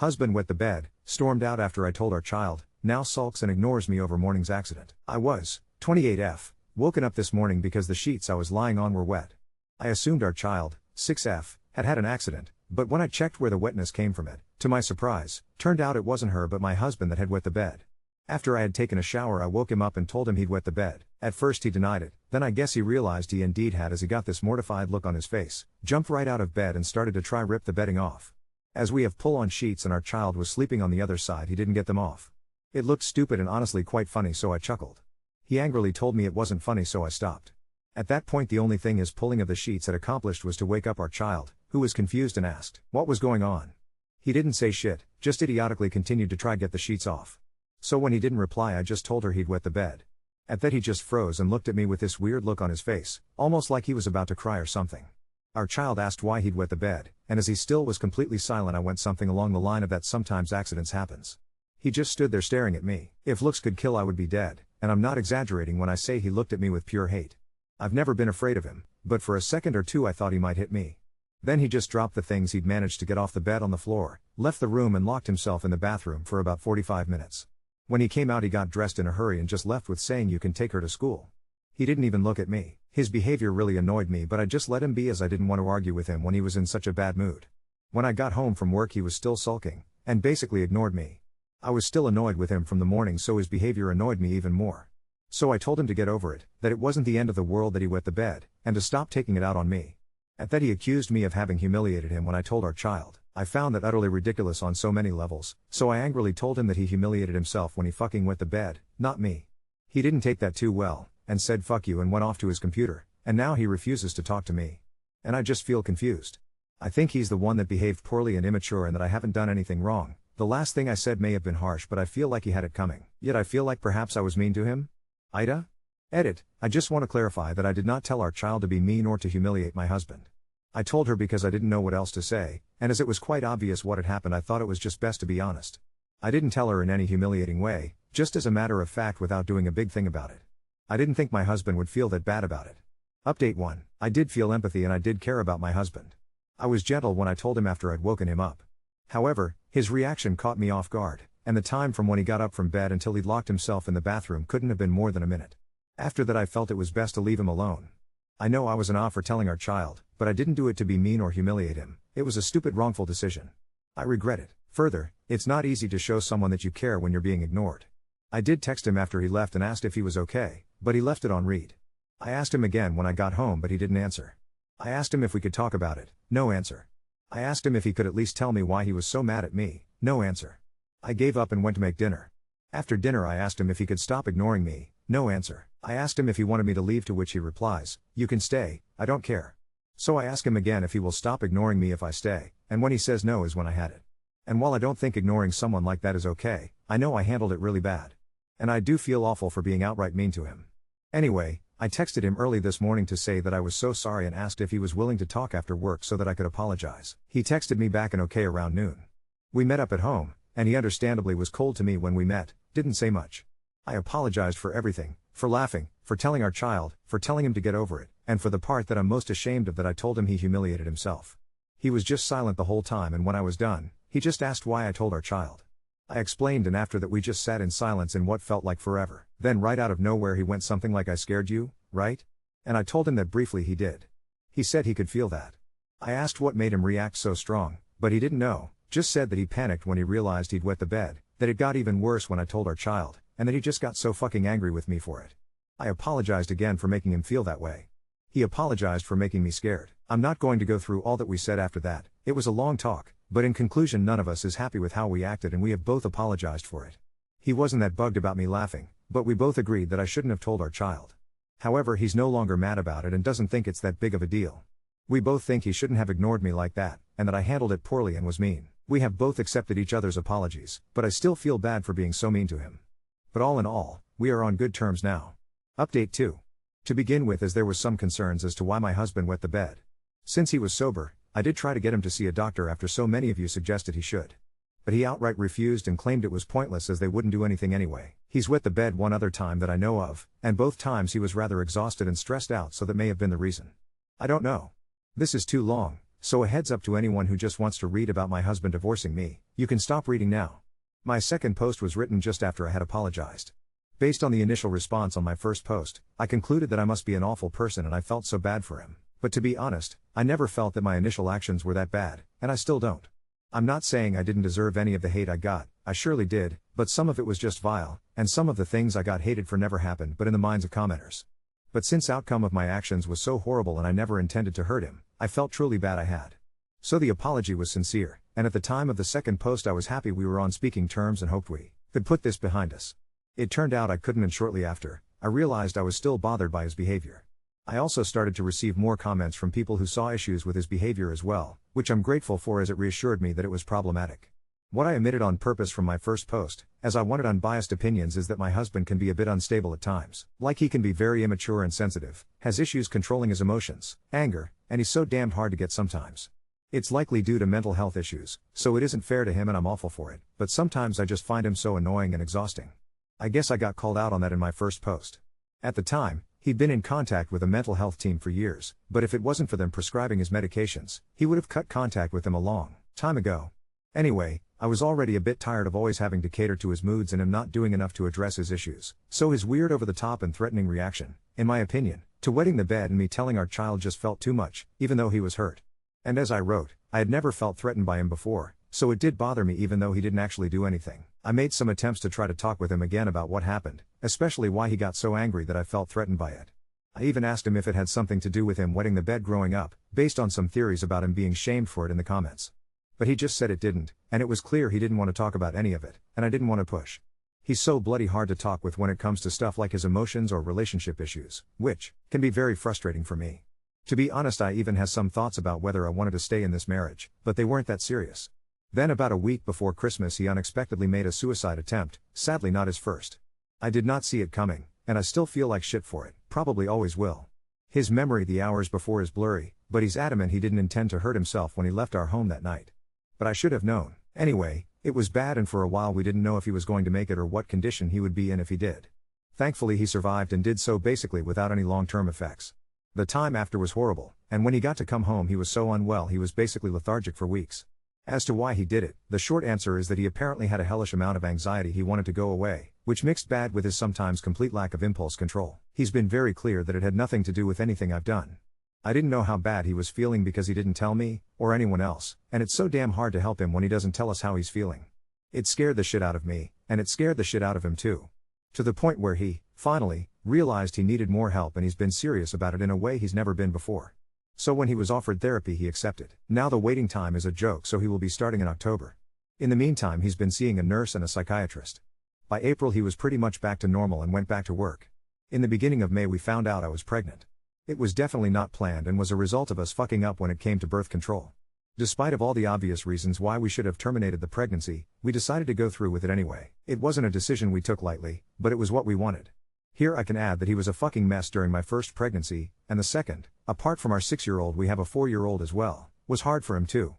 Husband wet the bed, stormed out after I told our child, now sulks and ignores me over morning's accident. I was, 28F, woken up this morning because the sheets I was lying on were wet. I assumed our child, 6F, had had an accident, but when I checked where the wetness came from to my surprise, turned out it wasn't her but my husband that had wet the bed. After I had taken a shower I woke him up and told him he'd wet the bed. At first he denied it, then I guess he realized he indeed had as he got this mortified look on his face, jumped right out of bed and started to try rip the bedding off. As we have pull-on sheets and our child was sleeping on the other side he didn't get them off. It looked stupid and honestly quite funny so I chuckled. He angrily told me it wasn't funny so I stopped. At that point the only thing his pulling of the sheets had accomplished was to wake up our child, who was confused and asked what was going on. He didn't say shit, just idiotically continued to try get the sheets off. So when he didn't reply I just told her he'd wet the bed. At that he just froze and looked at me with this weird look on his face, almost like he was about to cry or something. Our child asked why he'd wet the bed, and as he still was completely silent I went something along the line of that sometimes accidents happens. He just stood there staring at me. If looks could kill I would be dead, and I'm not exaggerating when I say he looked at me with pure hate. I've never been afraid of him, but for a second or two I thought he might hit me. Then he just dropped the things he'd managed to get off the bed on the floor, left the room and locked himself in the bathroom for about 45 minutes. When he came out he got dressed in a hurry and just left with saying you can take her to school. He didn't even look at me. His behavior really annoyed me but I just let him be as I didn't want to argue with him when he was in such a bad mood. When I got home from work he was still sulking, and basically ignored me. I was still annoyed with him from the morning so his behavior annoyed me even more. So I told him to get over it, that it wasn't the end of the world that he wet the bed, and to stop taking it out on me. At that he accused me of having humiliated him when I told our child. I found that utterly ridiculous on so many levels, so I angrily told him that he humiliated himself when he fucking wet the bed, not me. He didn't take that too well, and said fuck you and went off to his computer, and now he refuses to talk to me. And I just feel confused. I think he's the one that behaved poorly and immature and that I haven't done anything wrong. The last thing I said may have been harsh but I feel like he had it coming. Yet I feel like perhaps I was mean to him? Ida? Edit, I just want to clarify that I did not tell our child to be mean or to humiliate my husband. I told her because I didn't know what else to say, and as it was quite obvious what had happened I thought it was just best to be honest. I didn't tell her in any humiliating way, just as a matter of fact without doing a big thing about it. I didn't think my husband would feel that bad about it. Update 1. I did feel empathy and I did care about my husband. I was gentle when I told him after I'd woken him up. However, his reaction caught me off guard, and the time from when he got up from bed until he'd locked himself in the bathroom couldn't have been more than a minute. After that I felt it was best to leave him alone. I know I was an off for telling our child, but I didn't do it to be mean or humiliate him. It was a stupid wrongful decision. I regret it. Further, it's not easy to show someone that you care when you're being ignored. I did text him after he left and asked if he was okay, but he left it on read. I asked him again when I got home but he didn't answer. I asked him if we could talk about it, no answer. I asked him if he could at least tell me why he was so mad at me, no answer. I gave up and went to make dinner. After dinner I asked him if he could stop ignoring me, no answer. I asked him if he wanted me to leave to which he replies, you can stay, I don't care. So I ask him again if he will stop ignoring me if I stay, and when he says no is when I had it. And while I don't think ignoring someone like that is okay, I know I handled it really bad. And I do feel awful for being outright mean to him. Anyway, I texted him early this morning to say that I was so sorry and asked if he was willing to talk after work so that I could apologize. He texted me back an okay around noon. We met up at home, and he understandably was cold to me when we met, didn't say much. I apologized for everything, for laughing, for telling our child, for telling him to get over it, and for the part that I'm most ashamed of that I told him he humiliated himself. He was just silent the whole time and when I was done, he just asked why I told our child. I explained and after that we just sat in silence in what felt like forever. Then right out of nowhere he went something like I scared you, right? And I told him that briefly he did. He said he could feel that. I asked what made him react so strong, but he didn't know, just said that he panicked when he realized he'd wet the bed, that it got even worse when I told our child, and that he just got so fucking angry with me for it. I apologized again for making him feel that way. He apologized for making me scared. I'm not going to go through all that we said after that, it was a long talk, but in conclusion none of us is happy with how we acted and we have both apologized for it. He wasn't that bugged about me laughing, but we both agreed that I shouldn't have told our child. However, he's no longer mad about it and doesn't think it's that big of a deal. We both think he shouldn't have ignored me like that, and that I handled it poorly and was mean. We have both accepted each other's apologies, but I still feel bad for being so mean to him. But all in all, we are on good terms now. Update 2. To begin with, as there was some concerns as to why my husband wet the bed. Since he was sober, I did try to get him to see a doctor after so many of you suggested he should. But he outright refused and claimed it was pointless as they wouldn't do anything anyway. He's wet the bed one other time that I know of, and both times he was rather exhausted and stressed out, so that may have been the reason. I don't know. This is too long, so a heads up to anyone who just wants to read about my husband divorcing me, you can stop reading now. My second post was written just after I had apologized. Based on the initial response on my first post, I concluded that I must be an awful person and I felt so bad for him. But to be honest, I never felt that my initial actions were that bad, and I still don't. I'm not saying I didn't deserve any of the hate I got, I surely did, but some of it was just vile, and some of the things I got hated for never happened but in the minds of commenters. But since outcome of my actions was so horrible and I never intended to hurt him, I felt truly bad I had. So the apology was sincere, and at the time of the second post I was happy we were on speaking terms and hoped we could put this behind us. It turned out I couldn't, and shortly after, I realized I was still bothered by his behavior. I also started to receive more comments from people who saw issues with his behavior as well, which I'm grateful for as it reassured me that it was problematic. What I omitted on purpose from my first post, as I wanted unbiased opinions, is that my husband can be a bit unstable at times. Like he can be very immature and sensitive, has issues controlling his emotions, anger, and he's so damned hard to get sometimes. It's likely due to mental health issues, so it isn't fair to him and I'm awful for it, but sometimes I just find him so annoying and exhausting. I guess I got called out on that in my first post. At the time, he'd been in contact with a mental health team for years, but if it wasn't for them prescribing his medications, he would have cut contact with them a long time ago. Anyway, I was already a bit tired of always having to cater to his moods and him not doing enough to address his issues, so his weird over-the-top and threatening reaction, in my opinion, to wetting the bed and me telling our child just felt too much, even though he was hurt. And as I wrote, I had never felt threatened by him before, so it did bother me even though he didn't actually do anything. I made some attempts to try to talk with him again about what happened, especially why he got so angry that I felt threatened by it. I even asked him if it had something to do with him wetting the bed growing up, based on some theories about him being shamed for it in the comments. But he just said it didn't, and it was clear he didn't want to talk about any of it, and I didn't want to push. He's so bloody hard to talk with when it comes to stuff like his emotions or relationship issues, which can be very frustrating for me. To be honest, I even had some thoughts about whether I wanted to stay in this marriage, but they weren't that serious. Then about a week before Christmas he unexpectedly made a suicide attempt, sadly not his first. I did not see it coming, and I still feel like shit for it, probably always will. His memory the hours before is blurry, but he's adamant he didn't intend to hurt himself when he left our home that night. But I should have known. Anyway, it was bad and for a while we didn't know if he was going to make it or what condition he would be in if he did. Thankfully he survived and did so basically without any long-term effects. The time after was horrible, and when he got to come home he was so unwell he was basically lethargic for weeks. As to why he did it, the short answer is that he apparently had a hellish amount of anxiety he wanted to go away, which mixed bad with his sometimes complete lack of impulse control. He's been very clear that it had nothing to do with anything I've done. I didn't know how bad he was feeling because he didn't tell me, or anyone else, and it's so damn hard to help him when he doesn't tell us how he's feeling. It scared the shit out of me, and it scared the shit out of him too. To the point where he, finally, realized he needed more help, and he's been serious about it in a way he's never been before. So when he was offered therapy he accepted. Now the waiting time is a joke, so he will be starting in October. In the meantime he's been seeing a nurse and a psychiatrist. By April he was pretty much back to normal and went back to work. In the beginning of May we found out I was pregnant. It was definitely not planned and was a result of us fucking up when it came to birth control. Despite of all the obvious reasons why we should have terminated the pregnancy, we decided to go through with it anyway. It wasn't a decision we took lightly, but it was what we wanted. Here I can add that he was a fucking mess during my first pregnancy, and the second, apart from our 6-year-old we have a 4-year-old as well, was hard for him too.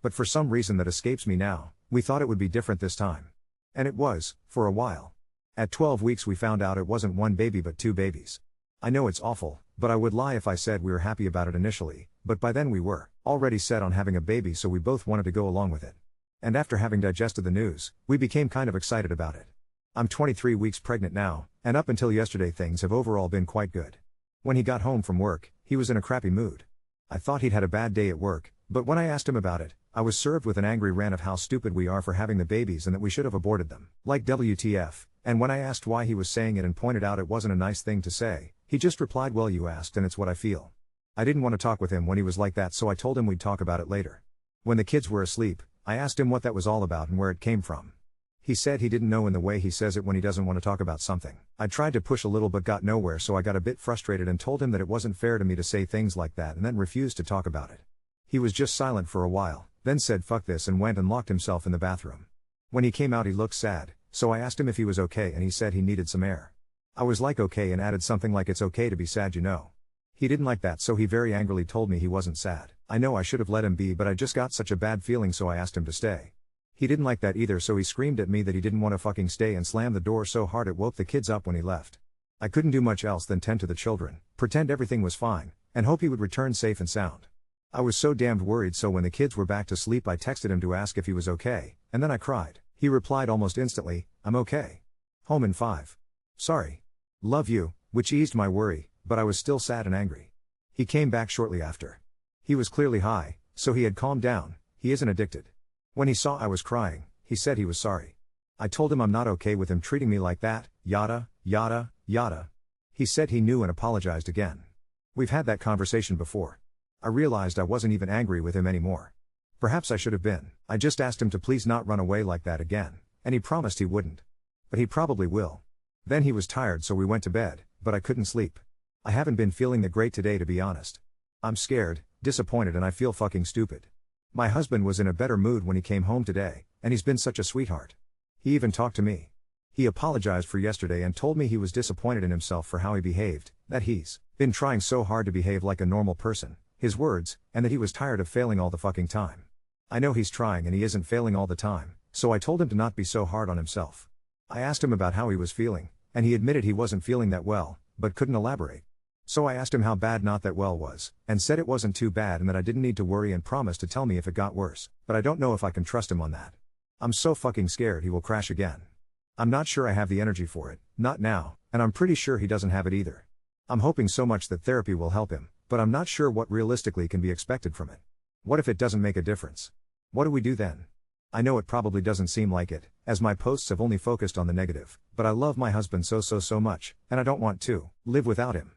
But for some reason that escapes me now, we thought it would be different this time. And it was, for a while. At 12 weeks we found out it wasn't one baby but 2 babies. I know it's awful, but I would lie if I said we were happy about it initially, but by then we were already set on having a baby, so we both wanted to go along with it. And after having digested the news, we became kind of excited about it. I'm 23 weeks pregnant now, and up until yesterday things have overall been quite good. When he got home from work, he was in a crappy mood. I thought he'd had a bad day at work, but when I asked him about it, I was served with an angry rant of how stupid we are for having the babies and that we should have aborted them. Like WTF, and when I asked why he was saying it and pointed out it wasn't a nice thing to say, he just replied, "Well, you asked and it's what I feel." I didn't want to talk with him when he was like that, so I told him we'd talk about it later. When the kids were asleep, I asked him what that was all about and where it came from. He said he didn't know in the way he says it when he doesn't want to talk about something. I tried to push a little but got nowhere, so I got a bit frustrated and told him that it wasn't fair to me to say things like that, and then refused to talk about it. He was just silent for a while, then said fuck this and went and locked himself in the bathroom. When he came out he looked sad, so I asked him if he was okay and he said he needed some air. I was like okay and added something like it's okay to be sad, you know. He didn't like that, so he very angrily told me he wasn't sad. I know I should have let him be, but I just got such a bad feeling, so I asked him to stay. He didn't like that either, so he screamed at me that he didn't want to fucking stay and slammed the door so hard it woke the kids up when he left. I couldn't do much else than tend to the children, pretend everything was fine, and hope he would return safe and sound. I was so damned worried, so when the kids were back to sleep I texted him to ask if he was okay, and then I cried. He replied almost instantly, "I'm okay. Home in 5. Sorry. Love you," which eased my worry, but I was still sad and angry. He came back shortly after. He was clearly high, so he had calmed down. He isn't addicted. When he saw I was crying, he said he was sorry. I told him I'm not okay with him treating me like that, yada, yada, yada. He said he knew and apologized again. We've had that conversation before. I realized I wasn't even angry with him anymore. Perhaps I should have been. I just asked him to please not run away like that again, and he promised he wouldn't. But he probably will. Then he was tired, so we went to bed, but I couldn't sleep. I haven't been feeling that great today, to be honest. I'm scared, disappointed, and I feel fucking stupid. My husband was in a better mood when he came home today, and he's been such a sweetheart. He even talked to me. He apologized for yesterday and told me he was disappointed in himself for how he behaved, that he's been trying so hard to behave like a normal person, his words, and that he was tired of failing all the fucking time. I know he's trying and he isn't failing all the time, so I told him to not be so hard on himself. I asked him about how he was feeling, and he admitted he wasn't feeling that well, but couldn't elaborate. So I asked him how bad not that well was, and said it wasn't too bad and that I didn't need to worry, and promised to tell me if it got worse, but I don't know if I can trust him on that. I'm so fucking scared he will crash again. I'm not sure I have the energy for it, not now, and I'm pretty sure he doesn't have it either. I'm hoping so much that therapy will help him, but I'm not sure what realistically can be expected from it. What if it doesn't make a difference? What do we do then? I know it probably doesn't seem like it, as my posts have only focused on the negative, but I love my husband so much, and I don't want to live without him.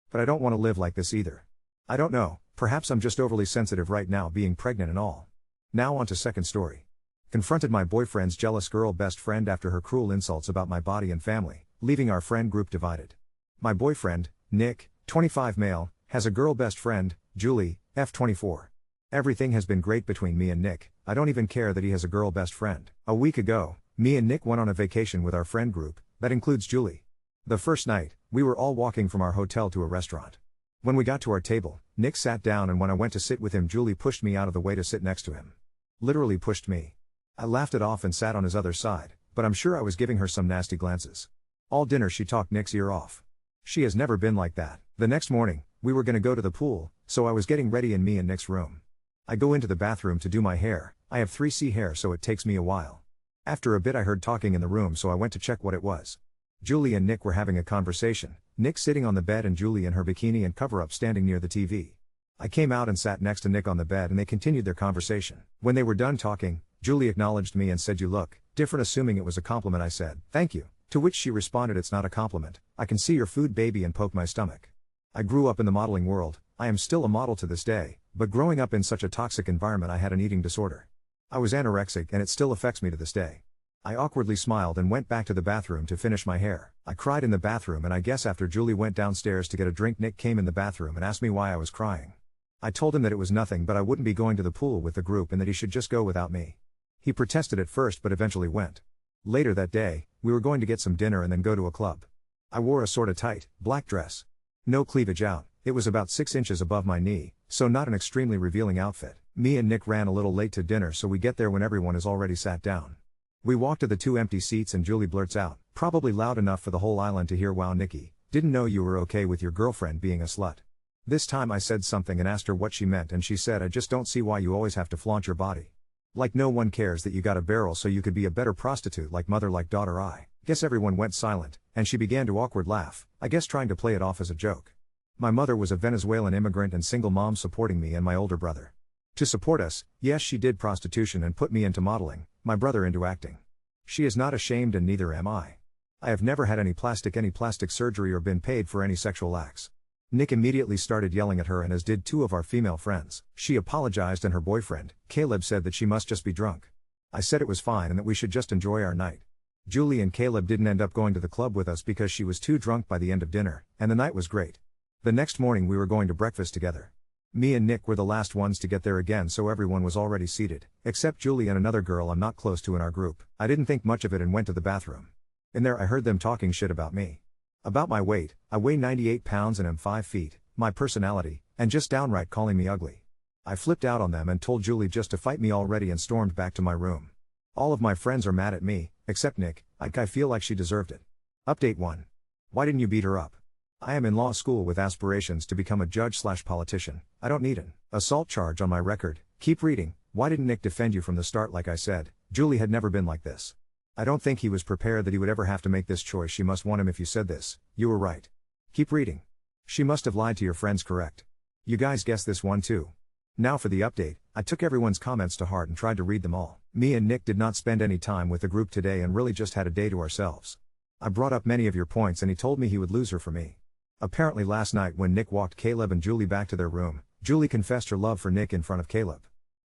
But I don't want to live like this either. I don't know, perhaps I'm just overly sensitive right now, being pregnant and all. Now on to second story. Confronted my boyfriend's jealous girl best friend after her cruel insults about my body and family, leaving our friend group divided. My boyfriend, Nick, 25 male, has a girl best friend, Julie, F24. Everything has been great between me and Nick. I don't even care that he has a girl best friend. A week ago, me and Nick went on a vacation with our friend group, that includes Julie. The first night, we were all walking from our hotel to a restaurant. When we got to our table, Nick sat down, and when I went to sit with him, Julie pushed me out of the way to sit next to him. Literally pushed me. I laughed it off and sat on his other side, but I'm sure I was giving her some nasty glances. All dinner she talked Nick's ear off. She has never been like that. The next morning, we were gonna go to the pool, so I was getting ready in me and Nick's room. I go into the bathroom to do my hair. I have 3C hair, so it takes me a while. After a bit I heard talking in the room, so I went to check what it was. Julie and Nick were having a conversation, Nick sitting on the bed and Julie in her bikini and cover-up standing near the TV. I came out and sat next to Nick on the bed, and they continued their conversation. When they were done talking, Julie acknowledged me and said, "You look different," assuming it was a compliment. I said, "Thank you," to which she responded, "It's not a compliment. I can see your food, baby," and poked my stomach. I grew up in the modeling world. I am still a model to this day, but growing up in such a toxic environment, I had an eating disorder. I was anorexic, and it still affects me to this day. I awkwardly smiled and went back to the bathroom to finish my hair. I cried in the bathroom, and I guess after Julie went downstairs to get a drink, Nick came in the bathroom and asked me why I was crying. I told him that it was nothing, but I wouldn't be going to the pool with the group and that he should just go without me. He protested at first but eventually went. Later that day, we were going to get some dinner and then go to a club. I wore a sorta tight, black dress. No cleavage out, it was about 6 inches above my knee, so not an extremely revealing outfit. Me and Nick ran a little late to dinner, so we get there when everyone is already sat down. We walk to the 2 empty seats and Julie blurts out, probably loud enough for the whole island to hear, "Wow, Nikki, didn't know you were okay with your girlfriend being a slut." This time I said something and asked her what she meant, and she said, "I just don't see why you always have to flaunt your body. Like no one cares that you got a barrel, so you could be a better prostitute, like mother like daughter." I guess everyone went silent, and she began to awkward laugh, I guess trying to play it off as a joke. My mother was a Venezuelan immigrant and single mom, supporting me and my older brother. To support us, yes, she did prostitution and put me into modeling, my brother into acting. She is not ashamed, and neither am I. I have never had any plastic surgery or been paid for any sexual acts. Nick immediately started yelling at her, and as did 2 of our female friends. She apologized, and her boyfriend, Caleb, said that she must just be drunk. I said it was fine and that we should just enjoy our night. Julie and Caleb didn't end up going to the club with us because she was too drunk by the end of dinner, and the night was great. The next morning we were going to breakfast together. Me and Nick were the last ones to get there again, so everyone was already seated, except Julie and another girl I'm not close to in our group. I didn't think much of it and went to the bathroom. In there I heard them talking shit about me. About my weight, I weigh 98 pounds and am 5 feet, my personality, and just downright calling me ugly. I flipped out on them and told Julie just to fight me already and stormed back to my room. All of my friends are mad at me, except Nick. I feel like she deserved it. Update 1. Why didn't you beat her up? I am in law school with aspirations to become a judge/politician. I don't need an assault charge on my record. Keep reading. Why didn't Nick defend you from the start? Like I said, Julie had never been like this. I don't think he was prepared that he would ever have to make this choice. She must want him. If you said this, you were right. Keep reading. She must have lied to your friends, correct? You guys guessed this one too. Now for the update. I took everyone's comments to heart and tried to read them all. Me and Nick did not spend any time with the group today and really just had a day to ourselves. I brought up many of your points and he told me he would lose her for me. Apparently last night when Nick walked Caleb and Julie back to their room, Julie confessed her love for Nick in front of Caleb.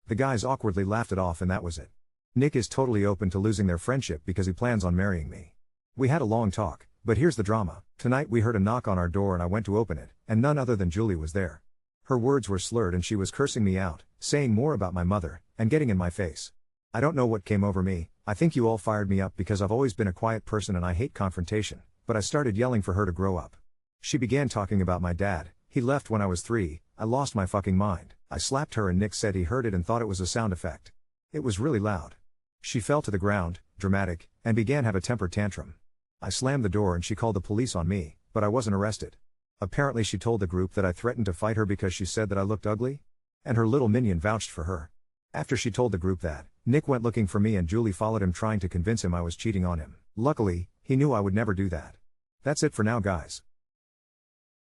The guys awkwardly laughed it off and that was it. Nick is totally open to losing their friendship because he plans on marrying me. We had a long talk, but here's the drama. Tonight we heard a knock on our door and I went to open it, and none other than Julie was there. Her words were slurred and she was cursing me out, saying more about my mother, and getting in my face. I don't know what came over me. I think you all fired me up because I've always been a quiet person and I hate confrontation, but I started yelling for her to grow up. She began talking about my dad. He left when I was 3, I lost my fucking mind. I slapped her and Nick said he heard it and thought it was a sound effect. It was really loud. She fell to the ground, dramatic, and began have a temper tantrum. I slammed the door and she called the police on me, but I wasn't arrested. Apparently she told the group that I threatened to fight her because she said that I looked ugly? And her little minion vouched for her. After she told the group that, Nick went looking for me and Julie followed him trying to convince him I was cheating on him. Luckily, he knew I would never do that. That's it for now, guys.